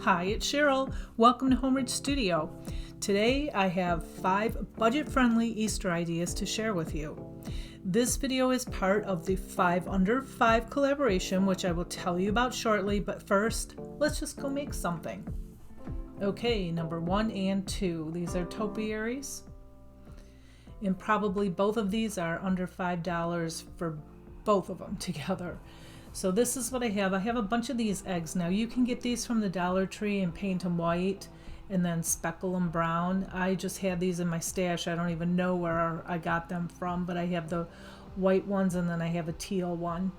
Hi, it's Cheryl. Welcome to Homeridge Studio. Today I have 5 budget-friendly Easter ideas to share with you. This video is part of the 5 Under 5 collaboration, which I will tell you about shortly, but first, let's just go make something. Okay, number 1 and 2. These are topiaries. And probably both of these are under $5 for both of them together. So this is what I have. I have a bunch of these eggs. Now you can get these from the Dollar Tree and paint them white and then speckle them brown. I just had these in my stash. I don't even know where I got them from, but I have the white ones and then I have a teal one.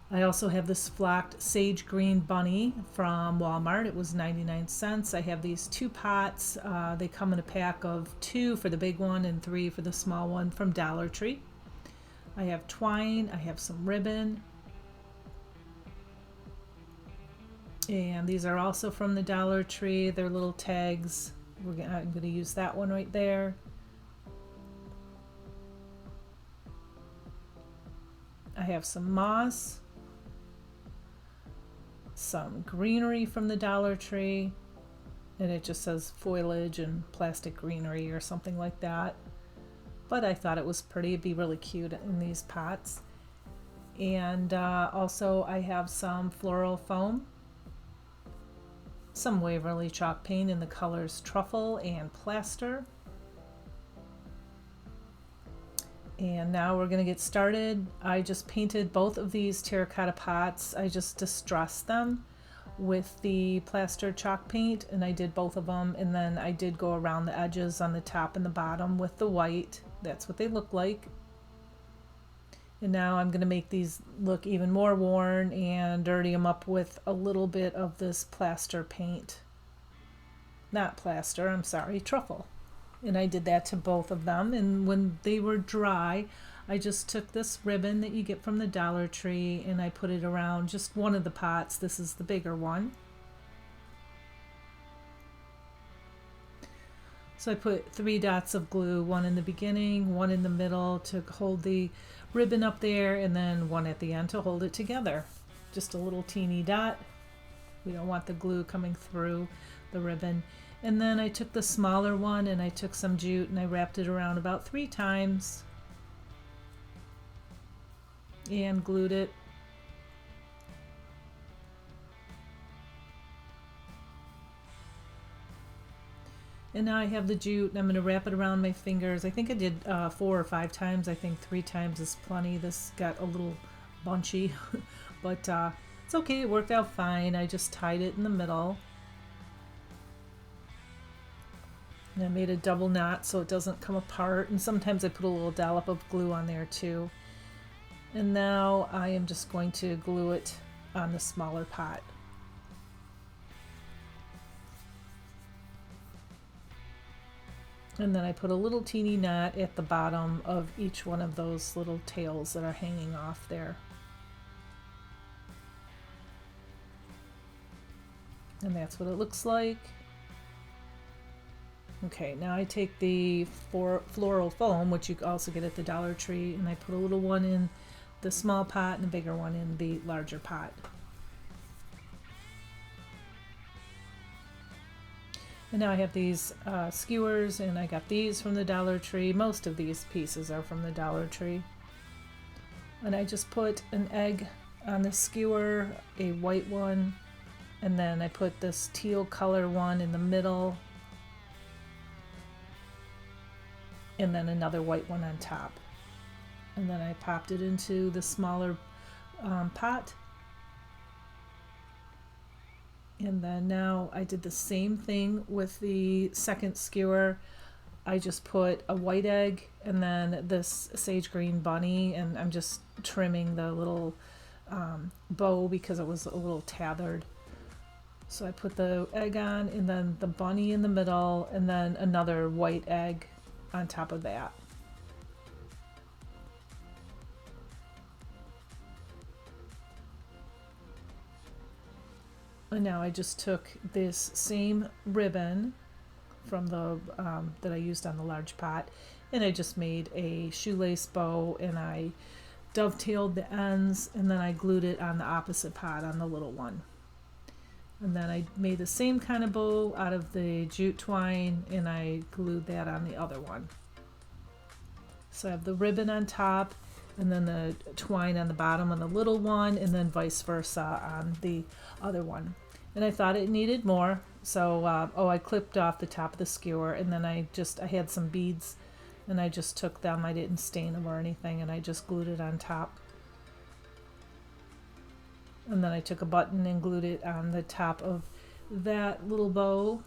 I also have this flocked sage green bunny from Walmart. It was 99 cents. I have these 2 pots. They come in a pack of 2 for the big one and 3 for the small one from Dollar Tree. I have twine, I have some ribbon, and these are also from the Dollar Tree. They're little tags. I'm going to use that one right there. I have some moss, some greenery from the Dollar Tree, and it just says foliage and plastic greenery or something like that. But I thought it was pretty. It'd be really cute in these pots. And also I have some floral foam, some Waverly chalk paint in the colors truffle and plaster. And now we're going to get started. I just painted both of these terracotta pots. I just distressed them with the plaster chalk paint, and I did both of them, and then I did go around the edges on the top and the bottom with the white. That's what they look like. And now I'm going to make these look even more worn and dirty them up with a little bit of this plaster paint. Not plaster, I'm sorry, truffle. And I did that to both of them, and when they were dry, I just took this ribbon that you get from the Dollar Tree and I put it around just one of the pots. This is the bigger one. So I put 3 dots of glue, one in the beginning, one in the middle to hold the ribbon up there, and then one at the end to hold it together. Just a little teeny dot. We don't want the glue coming through the ribbon. And then I took the smaller one and I took some jute and I wrapped it around about 3 times and glued it. And now I have the jute and I'm going to wrap it around my fingers. I think I did 4 or 5 times. I think 3 times is plenty. This got a little bunchy, but it's okay. It worked out fine. I just tied it in the middle. And I made a double knot so it doesn't come apart. And sometimes I put a little dollop of glue on there too. And now I am just going to glue it on the smaller pot. And then I put a little teeny knot at the bottom of each one of those little tails that are hanging off there. And that's what it looks like. Okay, now I take the floral foam, which you also get at the Dollar Tree, and I put a little one in the small pot and a bigger one in the larger pot. And now I have these skewers, and I got these from the Dollar Tree. Most of these pieces are from the Dollar Tree. And I just put an egg on the skewer, a white one, and then I put this teal color one in the middle, and then another white one on top. And then I popped it into the smaller pot. And then now I did the same thing with the second skewer. I just put a white egg and then this sage green bunny, and I'm just trimming the little bow because it was a little tethered. So I put the egg on and then the bunny in the middle and then another white egg on top of that. And now I just took this same ribbon from the that I used on the large pot, and I just made a shoelace bow, and I dovetailed the ends, and then I glued it on the opposite pot on the little one. And then I made the same kind of bow out of the jute twine, and I glued that on the other one. So I have the ribbon on top and then the twine on the bottom on the little one, and then vice versa on the other one. And I thought it needed more, so I clipped off the top of the skewer, and then I had some beads, and I just took them. I didn't stain them or anything, and I just glued it on top. And then I took a button and glued it on the top of that little bow.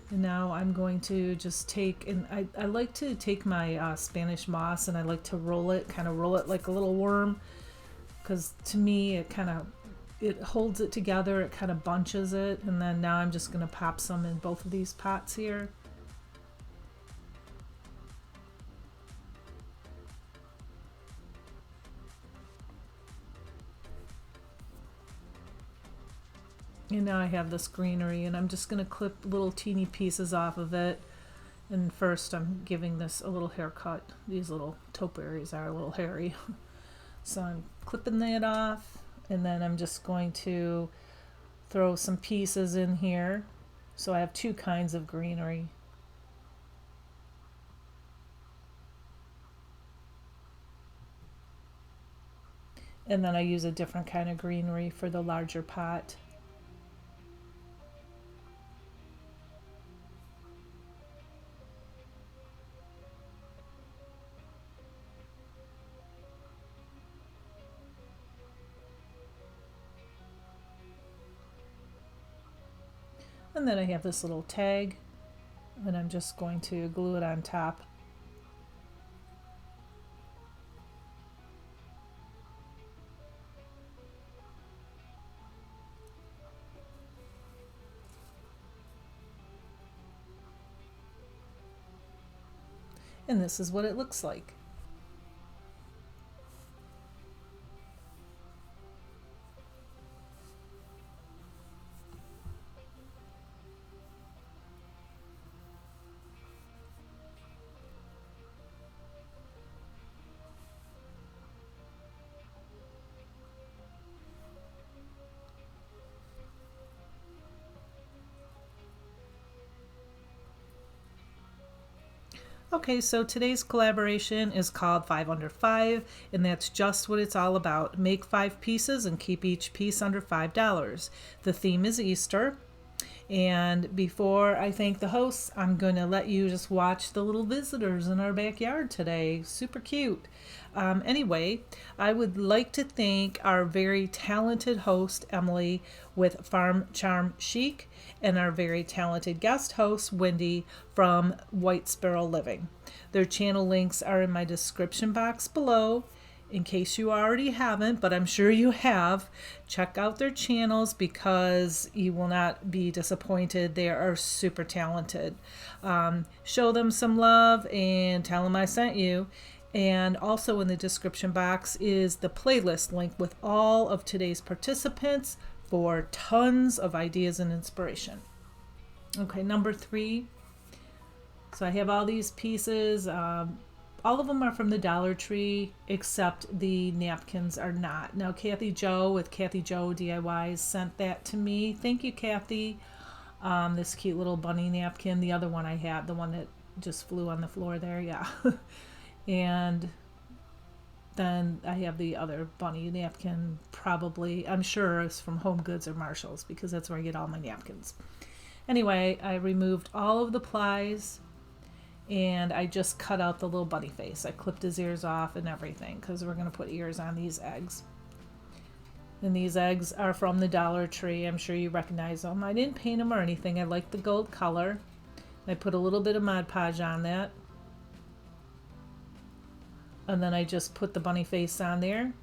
And now I'm going to just take, and I like to take my Spanish moss, and I like to roll it like a little worm, because to me it holds it together, it kind of bunches it. And then now I'm just going to pop some in both of these pots here. And now I have this greenery, and I'm just going to clip little teeny pieces off of it. And first I'm giving this a little haircut. These little topiaries are a little hairy. So I'm clipping that off, and then I'm just going to throw some pieces in here. So I have two kinds of greenery. And then I use a different kind of greenery for the larger pot. And then I have this little tag, and I'm just going to glue it on top. And this is what it looks like. Okay, so today's collaboration is called 5 Under 5, and that's just what it's all about. Make 5 pieces and keep each piece under $5. The theme is Easter. And before I thank the hosts, I'm going to let you just watch the little visitors in our backyard today. Super cute. Anyway, I would like to thank our very talented host, Emily, with Farm Charm Chic, and our very talented guest host, Wendy, from White Sparrow Living. Their channel links are in my description box below. In case you already haven't, but I'm sure you have, check out their channels because you will not be disappointed. They are super talented. Show them some love and tell them I sent you. And also in the description box is the playlist link with all of today's participants for tons of ideas and inspiration. Okay, number 3. So I have all these pieces. All of them are from the Dollar Tree, except the napkins are not. Now, Kathy Jo with Kathy Jo DIYs sent that to me. Thank you, Kathy. This cute little bunny napkin. The other one I had, the one that just flew on the floor there, yeah. And then I have the other bunny napkin, probably, I'm sure it's from Home Goods or Marshall's, because that's where I get all my napkins. Anyway, I removed all of the plies, and I just cut out the little bunny face. I clipped his ears off and everything, because we're going to put ears on these eggs. And these eggs are from the Dollar Tree. I'm sure you recognize them. I didn't paint them or anything. I like the gold color. I put a little bit of Mod Podge on that. And then I just put the bunny face on there,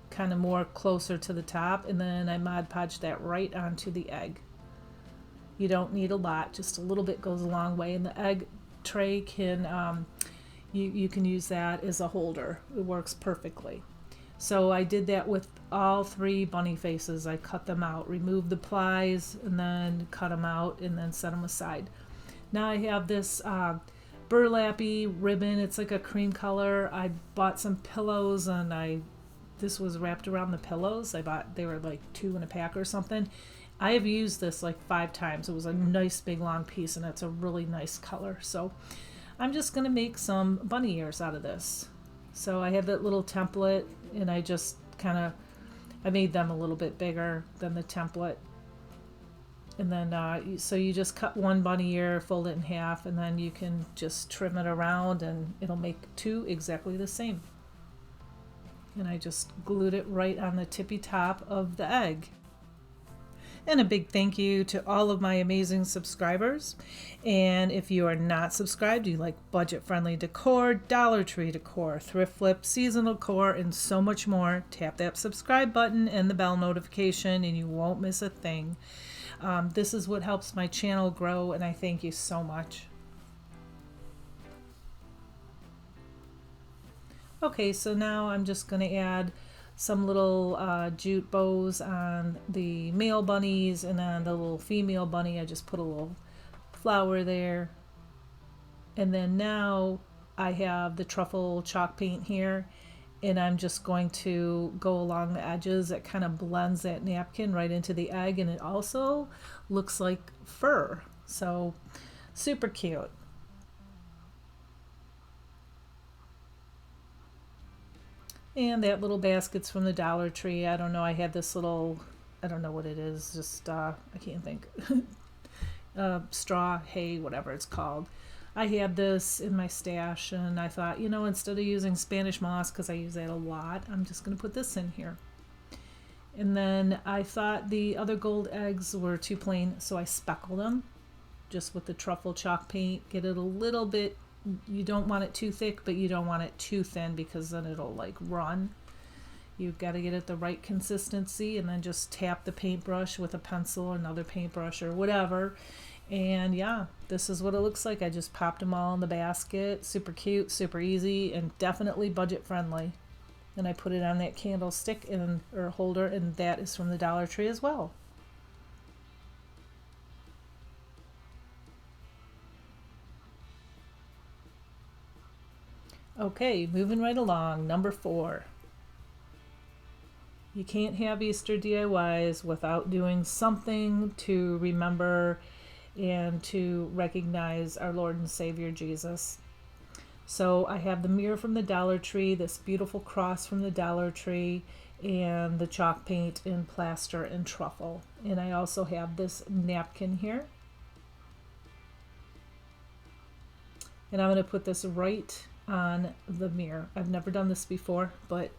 kind of more closer to the top, and then I Mod Podge that right onto the egg. You don't need a lot, just a little bit goes a long way. And the egg tray can, you can use that as a holder. It works perfectly. So I did that with all 3 bunny faces. I cut them out, removed the plies, and then cut them out, and then set them aside. Now I have this burlappy ribbon. It's like a cream color. I bought some pillows, and this was wrapped around the pillows. They were like 2 in a pack or something. I have used this like 5 times. It was a nice big long piece and it's a really nice color. So I'm just gonna make some bunny ears out of this. So I have that little template and I just I made them a little bit bigger than the template. And then, so you just cut one bunny ear, fold it in half, and then you can just trim it around and it'll make 2 exactly the same. And I just glued it right on the tippy top of the egg. And a big thank you to all of my amazing subscribers. And if you are not subscribed, you like budget-friendly decor, Dollar Tree decor, thrift flip, seasonal decor, and so much more, tap that subscribe button and the bell notification and you won't miss a thing. This is what helps my channel grow, and I thank you so much. Okay, so now I'm just going to add some little jute bows on the male bunnies, and on the little female bunny I just put a little flower there. And then now I have the truffle chalk paint here, and I'm just going to go along the edges. It kind of blends that napkin right into the egg, and it also looks like fur, so super cute. And that little basket's from the Dollar Tree. I don't know, I had this little, I don't know what it is, just I can't think. Straw, hay, whatever it's called. I had this in my stash and I thought, you know, instead of using Spanish moss, because I use that a lot, I'm just going to put this in here. And then I thought the other gold eggs were too plain, so I speckled them just with the truffle chalk paint. Get it a little bit, you don't want it too thick, but you don't want it too thin because then it'll like run. You've got to get it the right consistency, and then just tap the paintbrush with a pencil or another paintbrush or whatever. And yeah, this is what it looks like. I just popped them all in the basket. Super cute, super easy, and definitely budget friendly. And I put it on that candlestick or holder, and that is from the Dollar Tree as well. Okay, moving right along, number 4. You can't have Easter DIYs without doing something to remember and to recognize our Lord and Savior Jesus. So I have the mirror from the Dollar Tree, this beautiful cross from the Dollar Tree, and the chalk paint in plaster and truffle. And I also have this napkin here. And I'm going to put this right on the mirror. I've never done this before, but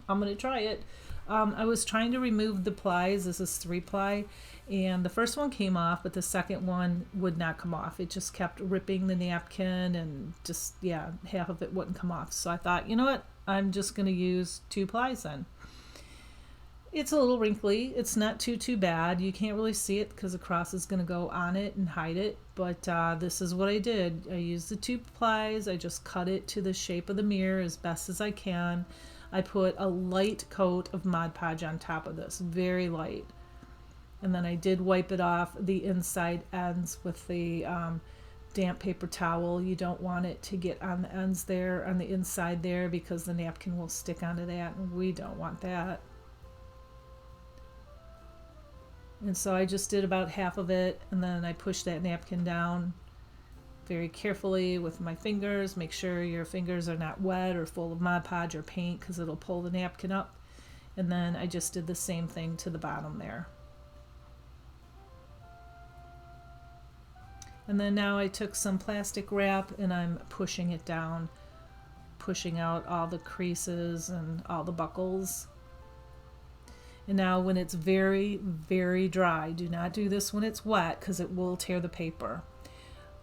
I'm going to try it. I was trying to remove the plies. This is 3-ply, and the first one came off, but the second one would not come off. It just kept ripping the napkin, and just, yeah, half of it wouldn't come off. So I thought, you know what, I'm just going to use 2 plies then. It's a little wrinkly. It's not too bad. You can't really see it because the cross is going to go on it and hide it, but this is what I did. I used the 2 plies. I just cut it to the shape of the mirror as best as I can. I put a light coat of Mod Podge on top of this, very light. And then I did wipe it off the inside ends with the damp paper towel. You don't want it to get on the ends there, on the inside there, because the napkin will stick onto that, and we don't want that. And so I just did about half of it, and then I pushed that napkin down very carefully with my fingers. Make sure your fingers are not wet or full of Mod Podge or paint, because it'll pull the napkin up. And then I just did the same thing to the bottom there. And then now I took some plastic wrap and I'm pushing it down, pushing out all the creases and all the buckles. And now when it's very, very dry, do not do this when it's wet because it will tear the paper.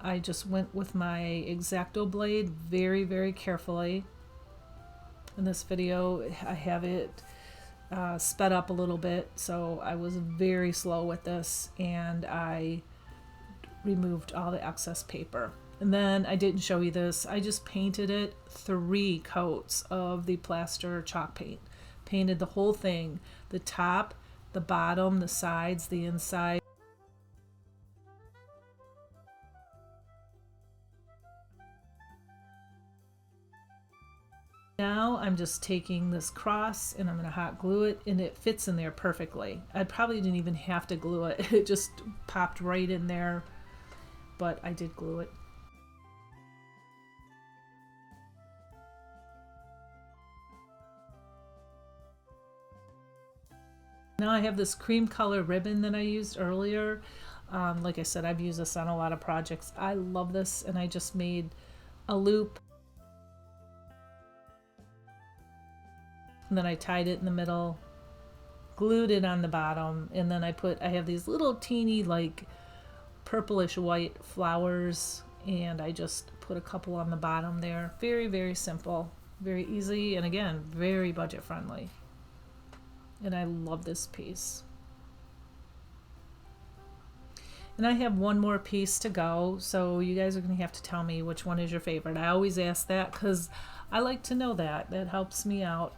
I just went with my X-Acto blade very, very carefully. In this video, I have it sped up a little bit, so I was very slow with this, and I removed all the excess paper. And then I didn't show you this, I just painted it 3 coats of the plaster chalk paint. Painted the whole thing, the top, the bottom, the sides, the inside. Now I'm just taking this cross and I'm going to hot glue it, and it fits in there perfectly. I probably didn't even have to glue it. It just popped right in there, but I did glue it. Now I have this cream color ribbon that I used earlier. Like I said, I've used this on a lot of projects. I love this, and I just made a loop. And then I tied it in the middle, glued it on the bottom, and then I have these little teeny like purplish white flowers, and I just put a couple on the bottom there. Very, very simple, very easy, and again, very budget friendly. And I love this piece. And I have one more piece to go, so you guys are going to have to tell me which one is your favorite. I always ask that because I like to know that. That helps me out.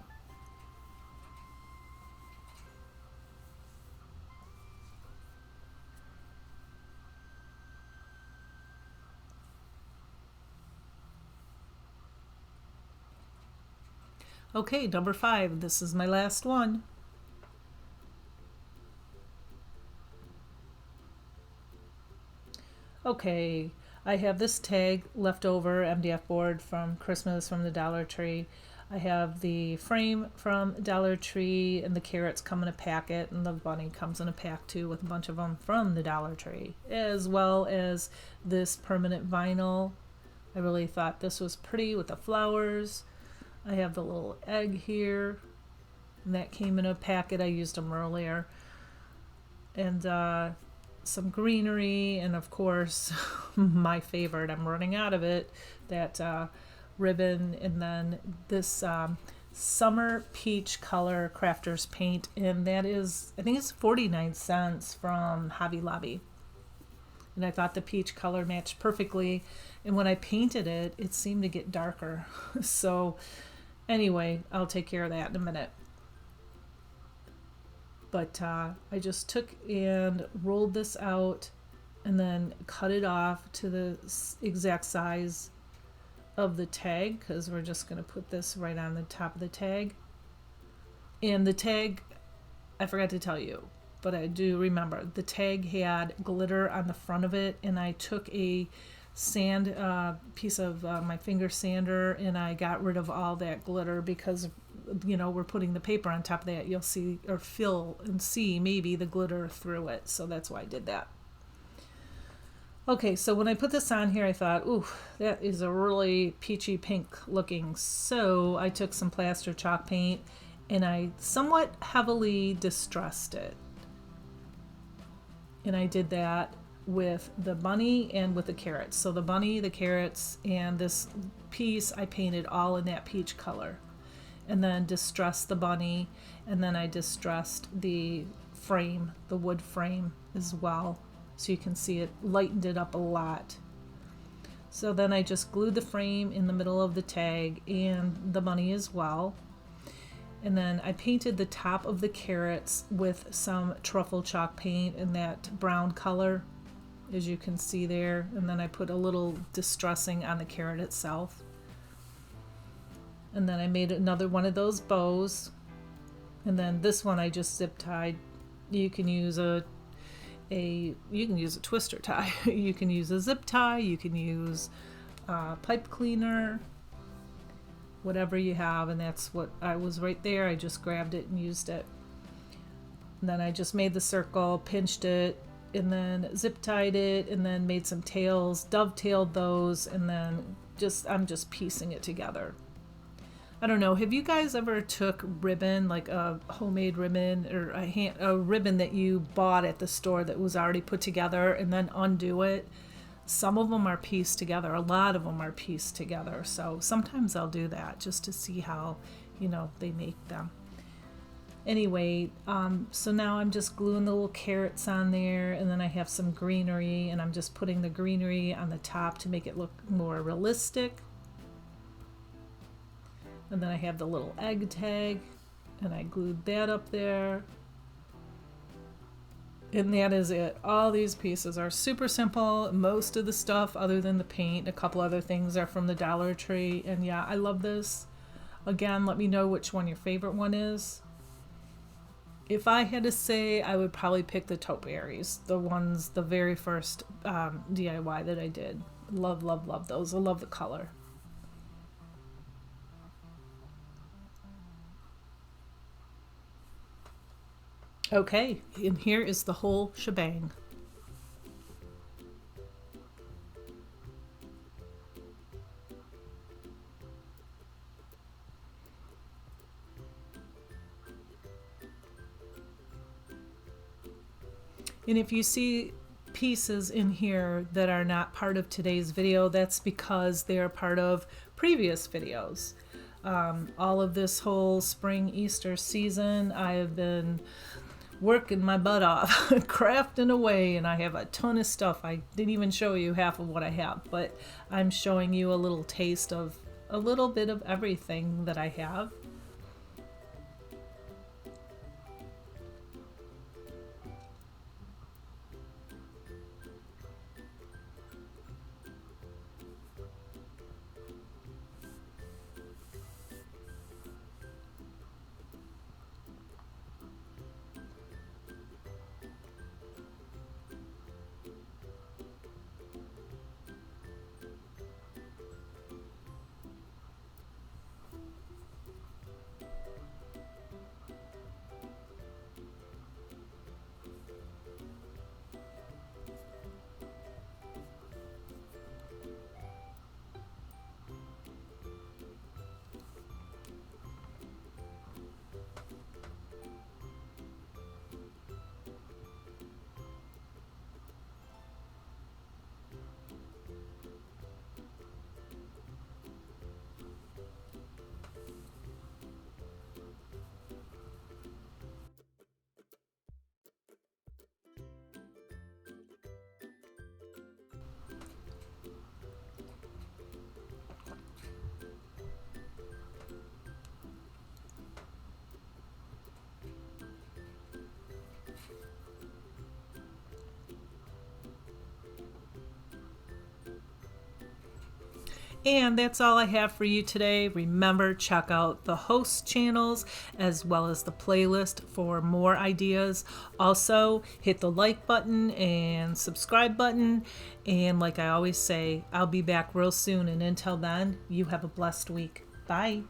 Okay, number 5. This is my last one. Okay, I have this tag left over MDF board from Christmas from the Dollar Tree. I have the frame from Dollar Tree, and the carrots come in a packet, and the bunny comes in a pack too with a bunch of them from the Dollar Tree, as well as this permanent vinyl. I really thought this was pretty with the flowers. I have the little egg here, and that came in a packet. I used them earlier. And some greenery, and of course, my favorite, I'm running out of it, that ribbon, and then this summer peach color crafter's paint, and that is, I think it's 49 cents from Hobby Lobby. And I thought the peach color matched perfectly, and when I painted it, it seemed to get darker. So anyway, I'll take care of that in a minute. But I just took and rolled this out and then cut it off to the exact size of the tag, because we're just going to put this right on the top of the tag. And the tag, I forgot to tell you, but I do remember, the tag had glitter on the front of it, and I took a sand piece of my finger sander, and I got rid of all that glitter because, you know, we're putting the paper on top of that. You'll see or feel and see maybe the glitter through it, so that's why I did that. Okay, so when I put this on here, I thought, ooh, that is a really peachy pink looking. So I took some plaster chalk paint and I somewhat heavily distressed it. And I did that with the bunny and with the carrots. So the bunny, the carrots, and this piece I painted all in that peach color. And then distressed the bunny, and then I distressed the frame, the wood frame as well. So you can see it lightened it up a lot. So then I just glued the frame in the middle of the tag and the bunny as well. And then I painted the top of the carrots with some truffle chalk paint in that brown color, as you can see there. And then I put a little distressing on the carrot itself. And then I made another one of those bows. And then this one I just zip tied. You can use a twister tie. You can use a zip tie. You can use a pipe cleaner, whatever you have. And that's what I was right there. I just grabbed it and used it. And then I just made the circle, pinched it, and then zip tied it, and then made some tails, dovetailed those, and then I'm just piecing it together. I don't know, have you guys ever took ribbon, like a homemade ribbon, or a ribbon that you bought at the store that was already put together, and then undo it? Some of them are pieced together, a lot of them are pieced together, so sometimes I'll do that just to see how, you know, they make them. Anyway, so now I'm just gluing the little carrots on there, and then I have some greenery, and I'm just putting the greenery on the top to make it look more realistic. And then I have the little egg tag, and I glued that up there. And that is it. All these pieces are super simple. Most of the stuff, other than the paint, a couple other things are from the Dollar Tree. And yeah, I love this. Again, let me know which one your favorite one is. If I had to say, I would probably pick the topiaries, the very first DIY that I did. Love, love, love those. I love the color. Okay, and here is the whole shebang. And if you see pieces in here that are not part of today's video, that's because they are part of previous videos. All of this whole spring Easter season, I have been working my butt off, crafting away, and I have a ton of stuff. I didn't even show you half of what I have, but I'm showing you a little taste of a little bit of everything that I have. And that's all I have for you today. Remember, check out the host channels as well as the playlist for more ideas. Also, hit the like button and subscribe button. And like I always say, I'll be back real soon. And until then, you have a blessed week. Bye.